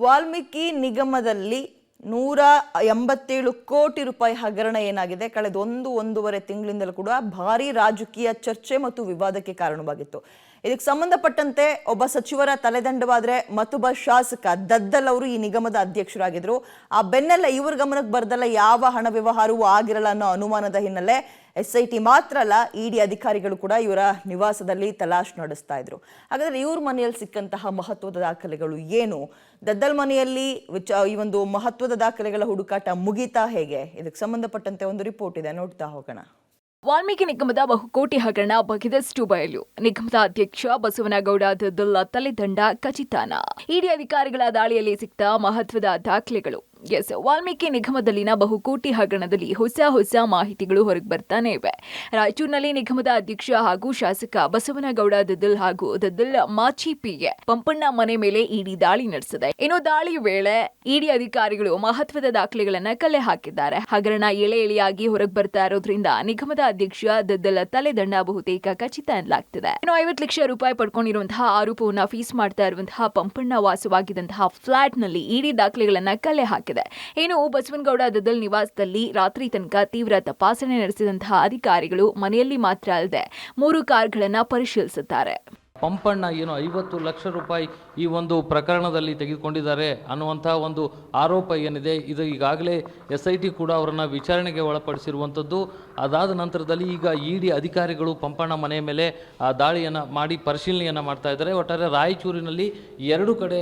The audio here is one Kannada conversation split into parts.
ವಾಲ್ಮೀಕಿ ನಿಗಮದಲ್ಲಿ 187 ಕೋಟಿ ರೂಪಾಯಿ ಹಗರಣ ಏನಾಗಿದೆ ಕಳೆದ ಒಂದೂವರೆ ತಿಂಗಳಿಂದಲೂ ಕೂಡ ಭಾರಿ ರಾಜಕೀಯ ಚರ್ಚೆ ಮತ್ತು ವಿವಾದಕ್ಕೆ ಕಾರಣವಾಗಿತ್ತು. ಇದಕ್ಕೆ ಸಂಬಂಧಪಟ್ಟಂತೆ ಒಬ್ಬ ಸಚಿವರ ತಲೆದಂಡವಾದ್ರೆ ಮತ್ತೊಬ್ಬ ಶಾಸಕ ದದ್ದಲ್ ಅವರು ಈ ನಿಗಮದ ಅಧ್ಯಕ್ಷರಾಗಿದ್ರು. ಆ ಬೆನ್ನಲ್ಲ ಇವ್ರ ಗಮನಕ್ಕೆ ಬರ್ದಲ್ಲ ಯಾವ ಹಣ ವ್ಯವಹಾರವೂ ಆಗಿರಲ್ಲ ಅನ್ನೋ ಅನುಮಾನದ ಹಿನ್ನೆಲೆ SIT ಮಾತ್ರ ಅಲ್ಲ ಇಡಿ ಅಧಿಕಾರಿಗಳು ಕೂಡ ಇವರ ನಿವಾಸದಲ್ಲಿ ತಲಾಶ್ ನಡೆಸ್ತಾ ಇದ್ರು. ಹಾಗಾದ್ರೆ ಇವ್ರ ಮನೆಯಲ್ಲಿ ಸಿಕ್ಕಂತಹ ಮಹತ್ವದ ದಾಖಲೆಗಳು ಏನು? ದದ್ದಲ್ ಮನೆಯಲ್ಲಿ ಈ ಒಂದು ಮಹತ್ವದ ದಾಖಲೆಗಳ ಹುಡುಕಾಟ ಮುಗಿತಾ ಹೇಗೆ? ಇದಕ್ಕೆ ಸಂಬಂಧಪಟ್ಟಂತೆ ಒಂದು ರಿಪೋರ್ಟ್ ಇದೆ, ನೋಡ್ತಾ ಹೋಗೋಣ. ವಾಲ್ಮೀಕಿ ನಿಗಮದ ಬಹುಕೋಟಿ ಹಗರಣ ಬಗೆದಷ್ಟು ಬಯಲು. ನಿಗಮದ ಅಧ್ಯಕ್ಷ ಬಸವನಗೌಡ ದದ್ದಲ್ ತಲೆದಂಡ ಖಚಿತಾನ. ಇಡಿ ಅಧಿಕಾರಿಗಳ ದಾಳಿಯಲ್ಲಿ ಸಿಕ್ತ ಮಹತ್ವದ ದಾಖಲೆಗಳು. ವಾಲ್ಮೀಕಿ ನಿಗಮದಲ್ಲಿನ ಬಹುಕೋಟಿ ಹಗರಣದಲ್ಲಿ ಹೊಸ ಮಾಹಿತಿಗಳು ಹೊರಗೆ ಬರ್ತಾನೆ ಇವೆ. ರಾಯಚೂರಿನಲ್ಲಿ ನಿಗಮದ ಅಧ್ಯಕ್ಷ ಹಾಗೂ ಶಾಸಕ ಬಸವನಗೌಡ ದದ್ದಲ್ ಹಾಗೂ ದದ್ದಲ್ ಮಾಚಿ ಪಿಎ ಪಂಪಣ್ಣ ಮನೆ ಮೇಲೆ ಇಡಿ ದಾಳಿ ನಡೆಸಿದೆ. ಇನ್ನು ದಾಳಿ ವೇಳೆ ಇಡಿ ಅಧಿಕಾರಿಗಳು ಮಹತ್ವದ ದಾಖಲೆಗಳನ್ನ ಕಲೆ ಹಾಕಿದ್ದಾರೆ. ಹಗರಣ ಎಳೆಯಾಗಿ ಹೊರಗೆ ಬರ್ತಾ ಇರೋದ್ರಿಂದ ನಿಗಮದ ಅಧ್ಯಕ್ಷ ದದ್ದಲ್ ತಲೆದಂಡ ಬಹುತೇಕ ಖಚಿತ ಎನ್ನಲಾಗ್ತಿದೆ. ಇನ್ನು 50 ಲಕ್ಷ ರೂಪಾಯಿ ಪಡ್ಕೊಂಡಿರುವಂತಹ ಆರೋಪವನ್ನ ಫೀಸ್ ಮಾಡ್ತಾ ಇರುವಂತಹ ಪಂಪಣ್ಣ ವಾಸವಾಗಿದ್ದಂತಹ ಫ್ಲಾಟ್ ನಲ್ಲಿ ಇಡಿ ದಾಖಲೆಗಳನ್ನ ಕಲೆ ಹಾಕಿದೆ. ಇನ್ನು ಬಸವನಗೌಡ ದದ್ದಲ್ ನಿವಾಸದಲ್ಲಿ ರಾತ್ರಿ ತನಕ ತೀವ್ರ ತಪಾಸಣೆ ನಡೆಸಿದಂತಹ ಅಧಿಕಾರಿಗಳು ಮನೆಯಲ್ಲಿ ಮಾತ್ರ ಅಲ್ಲದೆ 3 ಕಾರ್ಗಳನ್ನ ಪರಿಶೀಲಿಸಿದ್ದಾರೆ. ಪಂಪಣ್ಣ ಏನು 50 ಲಕ್ಷ ರೂಪಾಯಿ ಈ ಒಂದು ಪ್ರಕರಣದಲ್ಲಿ ತೆಗೆದುಕೊಂಡಿದ್ದಾರೆ ಅನ್ನುವಂಥ ಒಂದು ಆರೋಪ ಏನಿದೆ, ಇದು ಈಗಾಗಲೇ SIT ಕೂಡ ಅವರನ್ನು ವಿಚಾರಣೆಗೆ ಒಳಪಡಿಸಿರುವಂಥದ್ದು. ಅದಾದ ನಂತರದಲ್ಲಿ ಈಗ ಇಡಿ ಅಧಿಕಾರಿಗಳು ಪಂಪಣ್ಣ ಮನೆ ಮೇಲೆ ದಾಳಿಯನ್ನು ಮಾಡಿ ಪರಿಶೀಲನೆಯನ್ನು ಮಾಡ್ತಾ ಇದ್ದಾರೆ. ಒಟ್ಟಾರೆ ರಾಯಚೂರಿನಲ್ಲಿ 2 ಕಡೆ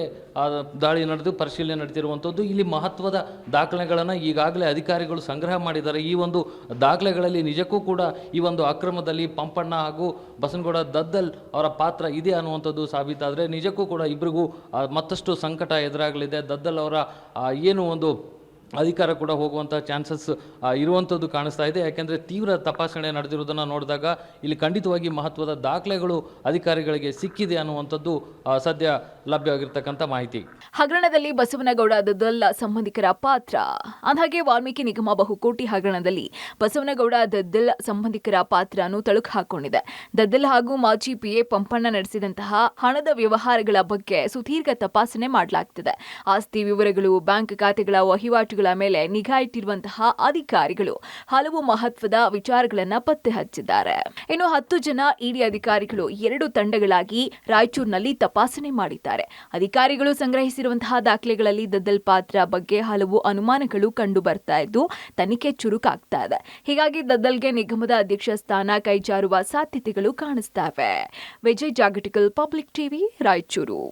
ದಾಳಿ ನಡೆದು ಪರಿಶೀಲನೆ ನಡೆದಿರುವಂಥದ್ದು. ಇಲ್ಲಿ ಮಹತ್ವದ ದಾಖಲೆಗಳನ್ನು ಈಗಾಗಲೇ ಅಧಿಕಾರಿಗಳು ಸಂಗ್ರಹ ಮಾಡಿದ್ದಾರೆ. ಈ ಒಂದು ದಾಖಲೆಗಳಲ್ಲಿ ನಿಜಕ್ಕೂ ಕೂಡ ಈ ಒಂದು ಅಕ್ರಮದಲ್ಲಿ ಪಂಪಣ್ಣ ಹಾಗೂ ಬಸವನಗೌಡ ದದ್ದಲ್ ಅವರ ಪಾತ್ರ ಇದೆ ಅನ್ನುವಂಥದ್ದು ಸಾಬೀತಾದರೆ ನಿಜಕ್ಕೂ ಕೂಡ ಇಬ್ಬರಿಗೂ ಮತ್ತಷ್ಟು ಸಂಕಟ ಎದುರಾಗಲಿದೆ. ದದ್ದಲ್ ಅವರ ಏನು ಒಂದು ಅಧಿಕಾರ ಕೂಡ ಹೋಗುವಂಥ ಚಾನ್ಸಸ್ ಇರುವಂಥದ್ದು ಕಾಣಿಸ್ತಾ ಇದೆ. ಯಾಕೆಂದರೆ ತೀವ್ರ ತಪಾಸಣೆ ನಡೆದಿರುವುದನ್ನು ನೋಡಿದಾಗ ಇಲ್ಲಿ ಖಂಡಿತವಾಗಿ ಮಹತ್ವದ ದಾಖಲೆಗಳು ಅಧಿಕಾರಿಗಳಿಗೆ ಸಿಕ್ಕಿದೆ ಅನ್ನುವಂಥದ್ದು ಸದ್ಯ ಲಭ್ಯವಾಗಿರ್ತಕ್ಕಂಥ ಮಾಹಿತಿ. ಹಗರಣದಲ್ಲಿ ಬಸವನಗೌಡ ದದ್ದಲ್ ಸಂಬಂಧಿಕರ ಪಾತ್ರ. ಅಂದಾಗೆ ವಾಲ್ಮೀಕಿ ನಿಗಮ ಬಹುಕೋಟಿ ಹಗರಣದಲ್ಲಿ ಬಸವನಗೌಡ ದದ್ದಲ್ ಸಂಬಂಧಿಕರ ಪಾತ್ರನು ತಳುಕು ಹಾಕೊಂಡಿದೆ. ದದ್ದಲ್ ಹಾಗೂ ಮಾಜಿ ಪಿಎ ಪಂಪಣ್ಣ ನಡೆಸಿದಂತಹ ಹಣದ ವ್ಯವಹಾರಗಳ ಬಗ್ಗೆ ಸುದೀರ್ಘ ತಪಾಸಣೆ ಮಾಡಲಾಗ್ತಿದೆ. ಆಸ್ತಿ ವಿವರಗಳು, ಬ್ಯಾಂಕ್ ಖಾತೆಗಳ ವಹಿವಾಟು ಮೇಲೆ ನಿಗಾ ಇಟ್ಟಿರುವಂತಹ ಅಧಿಕಾರಿಗಳು ಹಲವು ಮಹತ್ವದ ವಿಚಾರಗಳನ್ನ ಪತ್ತೆ ಹಚ್ಚಿದ್ದಾರೆ. ಇನ್ನು 10 ಜನ ಇಡಿ ಅಧಿಕಾರಿಗಳು 2 ತಂಡಗಳಾಗಿ ರಾಯಚೂರಿನಲ್ಲಿ ತಪಾಸಣೆ ಮಾಡಿದ್ದಾರೆ. ಅಧಿಕಾರಿಗಳು ಸಂಗ್ರಹಿಸಿರುವಂತಹ ದಾಖಲೆಗಳಲ್ಲಿ ದದ್ದಲ್ ಪಾತ್ರ ಬಗ್ಗೆ ಹಲವು ಅನುಮಾನಗಳು ಕಂಡು ಬರ್ತಾ ಇದ್ದು ತನಿಖೆ ಚುರುಕಾಗ್ತಾ ಇದೆ. ಹೀಗಾಗಿ ದದ್ದಲ್ಗೆ ನಿಗಮದ ಅಧ್ಯಕ್ಷ ಸ್ಥಾನ ಕೈಜಾರುವ ಸಾಧ್ಯತೆಗಳು ಕಾಣಿಸ್ತಾ ಇವೆ. Vijay Jagatikal, public TV, Raichur.